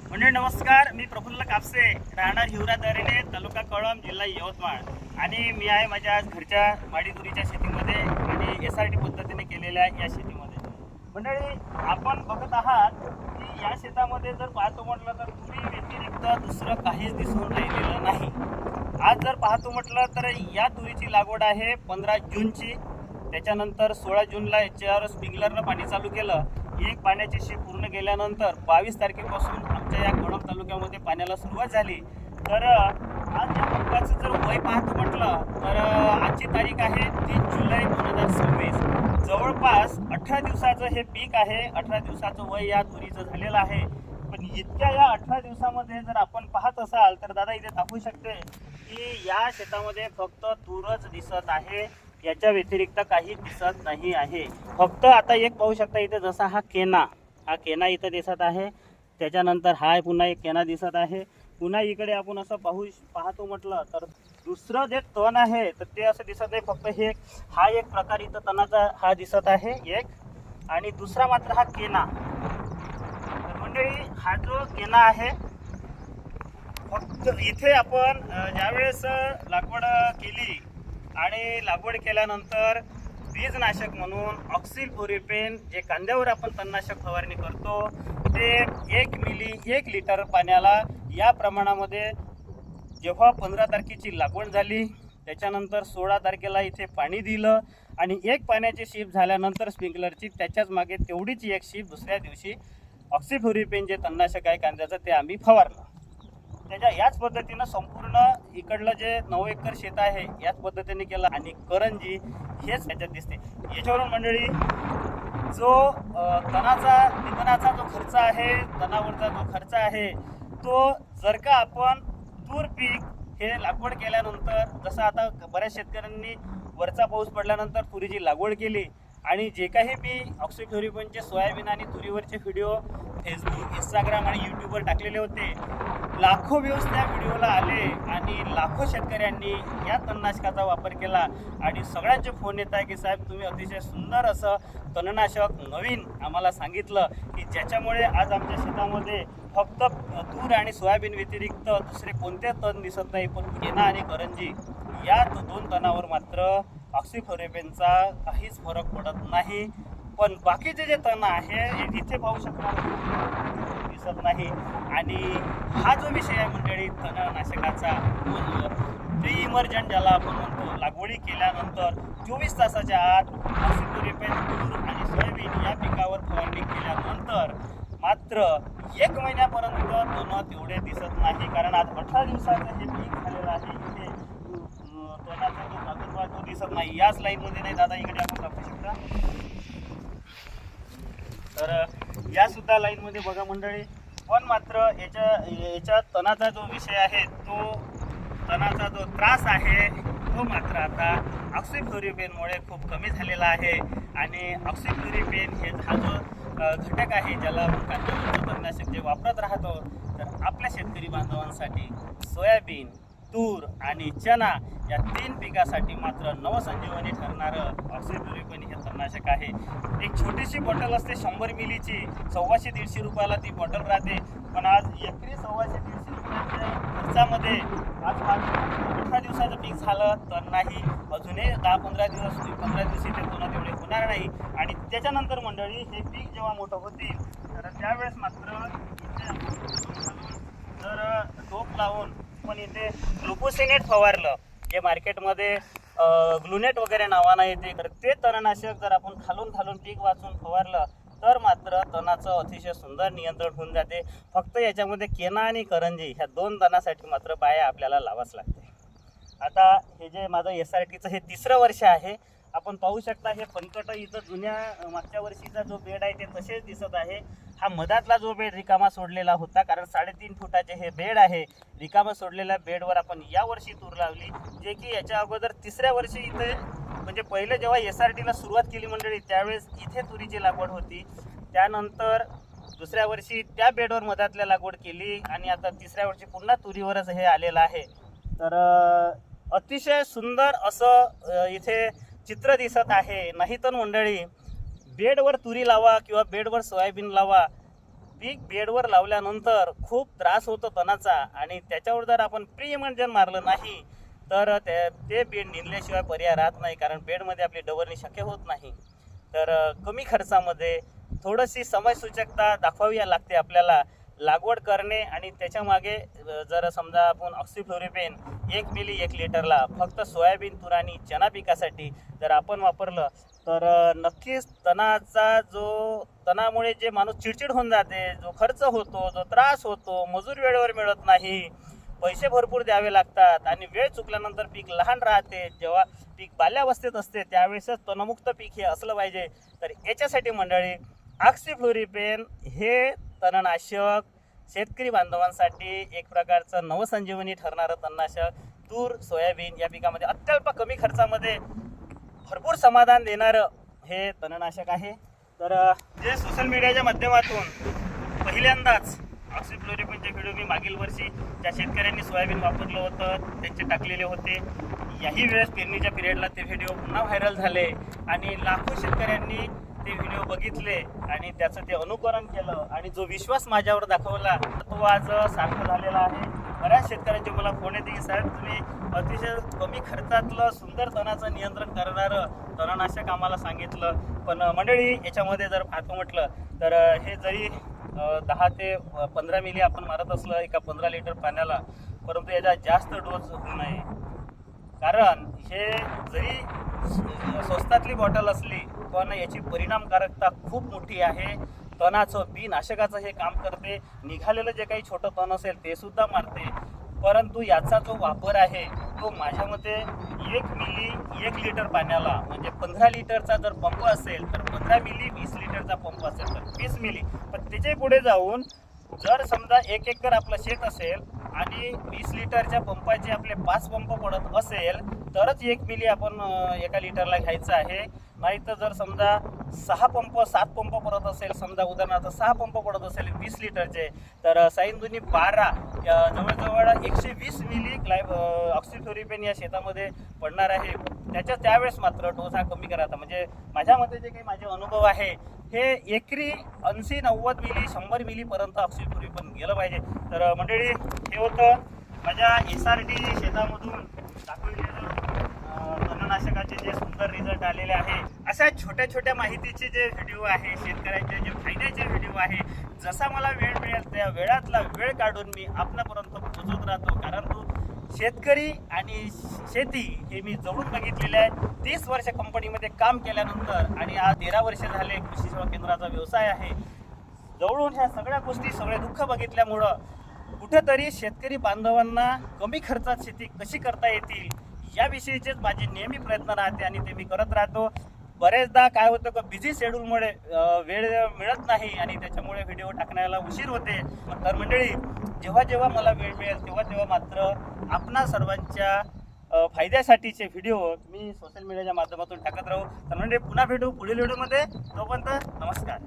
मंडळी नमस्कार, मी प्रफुल्ल कापसे, राहणार हिवरा दरेने, तालुका कळंब, जिल्हा यवतमाळ. आणि मी आहे माझ्या घरच्या माडी तुरीच्या शेतीमध्ये आणि SRT पद्धतीने केलेल्या या शेतीमध्ये. मंडळी आपण बघत आहात की या शेतामध्ये जर पाहतो म्हटलं तर तुरी व्यतिरिक्त दुसरं काहीच दिसून राहिलेलं नाही. आज जर पाहतो म्हटलं तर या तुरीची लागवड आहे 15 जूनची. त्याच्यानंतर 16 जूनला याच्यावर स्प्रिंकलरनं पाणी चालू केलं. एक पाण्याची शीप पूर्ण गेल्यानंतर 22 तारखेपासून आमच्या या कळंब तालुक्यामध्ये पाण्याला सुरुवात झाली. तर आज या पिकाचं जर वय पाहतो म्हटलं तर आजची तारीख आहे 3 जुलै 2026. जवळपास 18 दिवसाचं हे पीक आहे. 18 दिवसाचं वय या तुरीचं झालेलं आहे. पण इतक्या या 18 दिवसामध्ये जर आपण पाहत असाल तर दादा इथे दाखवू शकते की या शेतामध्ये फक्त तूरच दिसत आहे, याच्या व्यतिरिक्त काही दिसत नाही आहे. फक्त आता एक पाहू शकता इथे, जसा हा केना इथं दिसत आहे. त्याच्यानंतर हा पुन्हा एक केना दिसत आहे. पुन्हा इकडे आपण असं पाहतो म्हटलं तर दुसरं जे तण आहे तर ते असं दिसत आहे. फक्त हे हा एक प्रकार इथं तणाचा हा दिसत आहे एक, आणि दुसरा मात्र हा केना. तर मंडळी हा जो केना आहे, फक्त इथे आपण ज्यावेळेस लागवड केली आणि लागवड केल्यानंतर बीजनाशक म्हणून ऑक्सिफ्लोरिपेन जे कांद्यावर आपण तणनाशक फवारणी करतो ते 1 मिली 1 लिटर पाण्याला या प्रमाणामध्ये जेव्हा 15 तारखेची लागवड झाली त्याच्यानंतर 16 तारखेला इथे पाणी दिलं आणि एक पाण्याची शीप झाल्यानंतर स्प्रिंकलरची त्याच्याच मागे तेवढीच एक शीप दुसऱ्या दिवशी ऑक्सिफ्लोरिपेन जे तणनाशक आहे कांद्याचं ते आम्ही फवारलं. त्याच्या याच पद्धतीनं संपूर्ण इकडलं जे 9 एकर शेत आहे याच पद्धतीने केलं. आणि करंजी हेच याच्यात दिसते. याच्यावरून मंडळी जो तणाचा निंदनाचा जो खर्च आहे, तणावरचा जो खर्च आहे, तो जर का आपण तूर पीक हे लागवड केल्यानंतर, जसं आता बऱ्याच शेतकऱ्यांनी वरचा पाऊस पडल्यानंतर तुरीची लागवड केली आणि जे काही मी ऑक्सिफ्लोरिपेनचे सोयाबीन आणि तुरीवरचे व्हिडिओ फेसबुक, इंस्टाग्राम आणि यूट्यूबवर टाकलेले होते, लाखो व्ह्यूज त्या व्हिडिओला आले आणि लाखो शेतकऱ्यांनी या तणनाशकाचा वापर केला. आणि सगळ्यांचे फोन येत आहे की साहेब तुम्ही अतिशय सुंदर असं तणनाशक नवीन आम्हाला सांगितलं की ज्याच्यामुळे आज आमच्या शेतामध्ये फक्त तूर आणि सोयाबीन व्यतिरिक्त दुसरे कोणते तण दिसत नाही. पण केना आणि करंजी या 2 तणावर मात्र ऑक्सिफ्लोरिपेनचा काहीच फरक पडत नाही. पण बाकीचे जे तण आहे इथे पाहू शकता दिसत नाही. आणि हा जो विषय आहे मंडळी तणनाशकाचा, प्री इमर्जंट ज्याला आपण म्हणतो, लागवडी केल्यानंतर 24 तासाच्या आत ऑक्सिफ्लोरिपेन तूर आणि सोयाबीन या पिकावर फवारणी केल्यानंतर मात्र 1 महिन्यापर्यंत तण तेवढे दिसत नाही. कारण आज 18 दिवसाचं हे पीक झालेलं आहे. इथे तणाचा जो प्रादुर्भाव तो दिसत नाही. याच लाईनमध्ये नाही दादा, इकडे आपण दाखवू शकता. तर या सुद्धा लाईनमध्ये बघा मंडळी. पण मात्र याच्या तणाचा जो विषय आहे, तो तणाचा जो त्रास आहे तो मात्र आता ऑक्सिफ्लोरिपेनमुळे खूप कमी झालेला आहे. आणि ऑक्सिफ्लोरिपेन हे हा जो घटक आहे ज्याला आपण कांद्यावरचं तणनाशक जे वापरत राहतो, तर आपल्या शेतकरी बांधवांसाठी सोयाबीन, तूर आणि चना या 3 पिकासाठी मात्र नवसंजीवनी ठरणारं ऑक्सिफ्लोरिपेन हे तणनाशक आहे. एक छोटीशी बॉटल असते 100 मिलीची, 150-150 रुपयाला ती बॉटल राहते. पण आज एकरी 150-150 रुपयाच्या खर्चामध्ये आज 18 दिवसाचं पीक झालं तर नाही, अजूनही 10-15 दिवस 15 दिवशी ते पुन्हा तेवढे होणार नाही. आणि त्याच्यानंतर मंडळी हे पीक जेव्हा मोठं होतील तर त्यावेळेस मात्र इथे जर टोप लावून पण इथे ग्लुफोसिनेट फवारलं, जे मार्केटमध्ये ग्लुनेट वगैरे नावानं येते, तर ते तणनाशक जर आपण खालून पीक वाचून फवारलं तर मात्र तणाचं अतिशय सुंदर नियंत्रण होऊन जाते. फक्त याच्यामध्ये केना आणि करंजी ह्या 2 तणासाठी मात्र बाया आपल्याला लावाच लागते. आता हे जे माझं SRTचं हे 3रं वर्ष आहे. आपण पाहू शकता हे फणकट इथं जुन्या मागच्या वर्षीचा जो बेड आहे ते तसेच दिसत आहे. हा मधातला जो बेड रिकामा सोडलेला होता, कारण 3.5 फुटाचे हे बेड आहे. रिकामा सोडलेल्या बेडवर आपण या वर्षी तूर लावली, जे की याच्या अगोदर 3ऱ्या वर्षी इथे, म्हणजे पहिले जेव्हा SRTला सुरुवात केली मंडळी त्यावेळेस इथे तुरीची लागवड होती. त्यानंतर 2ऱ्या वर्षी त्या बेडवर मधातल्या लागवड केली आणि आता 3ऱ्या वर्षी पुन्हा तुरीवरच हे आलेलं आहे. तर अतिशय सुंदर असं इथे चित्र दिसत आहे. नाही तर मंडळी बेडवर तुरी लावा किंवा बेडवर सोयाबीन लावा, पीक बेडवर लावल्यानंतर खूप त्रास होतो तणाचा आणि त्याच्यावर जर आपण प्रियमंजन मारलं नाही तर ते बेड निघल्याशिवाय पर्याय राहत नाही, कारण बेडमध्ये आपली डवरणी शक्य होत नाही. तर कमी खर्चामध्ये थोडीशी समयसूचकता दाखवावी लागते आपल्याला लागवड करणे. आणि त्याच्या मागे जर समजा आपण ऑक्सिफ्लोरिपेन 1 मिली 1 लिटरला फक्त सोयाबीन, तूर आणि चना पिकासाठी जर आपण वापरलं तर नक्कीच तणामुळे जे माणूस चिडचिड होऊन जाते, जो खर्च होतो, जो त्रास होतो, मजूर वेळेवर मिळत नाही, पैसे भरपूर द्यावे लागतात आणि वेळ चुकल्यानंतर पीक लहान राहते, जेव्हा पीक बाल्यावस्थेत असते त्यावेळेसच तणमुक्त पीक हे असलं पाहिजे. तर याच्यासाठी मंडळी ऑक्सिफ्लोरिपेन हे तणनाशक शेतकरी बांधवांसाठी एक प्रकारचं नवसंजीवनी ठरणारं तणनाशक तूर, सोयाबीन या पिकामध्ये अत्यल्प कमी खर्चामध्ये भरपूर समाधान देणारं हे तणनाशक आहे. तर जे सोशल मीडियाच्या माध्यमातून पहिल्यांदाच ऑक्सिफ्लोरिपेनचे व्हिडिओ मी मागील वर्षी ज्या शेतकऱ्यांनी सोयाबीन वापरलं होतं त्यांचे टाकलेले होते. याही वेळेस पेरणीच्या पिरियडला ते व्हिडिओ पुन्हा व्हायरल झाले आणि लाखो शेतकऱ्यांनी ते व्हिडिओ बघितले आणि त्याचं ते अनुकरण केलं आणि जो विश्वास माझ्यावर दाखवला तो आज सार्थ झालेला आहे. बऱ्याच शेतकऱ्यांचे मला फोन येते की साहेब तुम्ही अतिशय कमी खर्चातलं सुंदर तणाचं नियंत्रण करणारं तणनाशक आम्हाला सांगितलं. पण मंडळी याच्यामध्ये जर पाहतो म्हटलं तर हे जरी 10 ते 15 मिली आपण मारत असलं एका 15 लिटर पाण्याला, परंतु याचा जास्त डोस होऊ नये. कारण हे जरी स्वस्तातली बॉटल असली पण याची परिणामकारकता खूप मोठी आहे. तणाचं बिनाशकाचं हे काम करते. निघालेलं जे काही छोटं तण असेल ते सुद्धा मारते. परंतु याचा जो वापर आहे तो माझ्या मते 1 मिली 1 लिटर पाण्याला म्हणजे 15 लिटरचा जर पंप असेल तर 15 मिली, 20 लिटरचा पंप असेल तर 20 मिली. पण त्याच्या पुढे जाऊन जर समजा 1 एकर आपलं शेत असेल आणि 20 लिटरच्या पंपाचे आपले 5 पंप पडत असेल तरच 1 मिली आपण एका लिटरला घ्यायचं आहे. नाही तर जर समजा 6 पंप 7 पंप पडत असेल, समजा उदाहरणार्थ 6 पंप पडत असेल 20 लिटरचे तर 6 दुनी 12 जवळजवळ 120 मिली ऑक्सिफ्लोरिपेन या शेतामध्ये पडणार आहे. त्यावेळेस मात्र डोस हा कमी करायचा. म्हणजे माझ्या मते जे काही माझे अनुभव आहे हे एकरी 80-90 मिली 100 मिलीपर्यंत ऑक्सिफ्लोरिपेन गेलं पाहिजे. तर मंडळी हे होतं माझ्या SRT शेतामधून दाखवलेलं तणनाशकाचे जे सुंदर रिझल्ट आलेले आहे. अशा छोट्या छोट्या माहितीचे जे व्हिडिओ आहे, शेतकऱ्यांचे जे फायद्याचे व्हिडिओ आहे, जसा मला वेळ मिळेल त्या वेळातला वेळ काढून मी आपल्यापर्यंत पोहोचवत राहतो. कारण तो शेतकरी आणि शेती हे मी जवळून बघितलेले आहे. 30 वर्ष कंपनीमध्ये काम केल्यानंतर आणि आज 13 वर्ष झाले कृषी सेवा केंद्राचा व्यवसाय आहे. जवळून ह्या सगळ्या गोष्टी सगळे दुःख बघितल्यामुळं कुठेतरी शेतकरी बांधवांना कमी खर्चात शेती कशी करता येतील याविषयीचेच माझे नेहमी प्रयत्न राहते आणि ते मी करत राहतो. बरेचदा काय होतं का बिझी शेड्यूलमुळे वेळ मिळत नाही आणि त्याच्यामुळे व्हिडिओ टाकण्याला उशीर होते. तर मंडळी जेव्हा जेव्हा मला वेळ मिळेल तेव्हा मात्र आपणा सर्वांच्या फायद्यासाठीचे व्हिडिओ मी सोशल मीडियाच्या माध्यमातून टाकत राहू. तर म्हणजे पुन्हा भेटू पुढील व्हिडिओमध्ये. तोपर्यंत नमस्कार.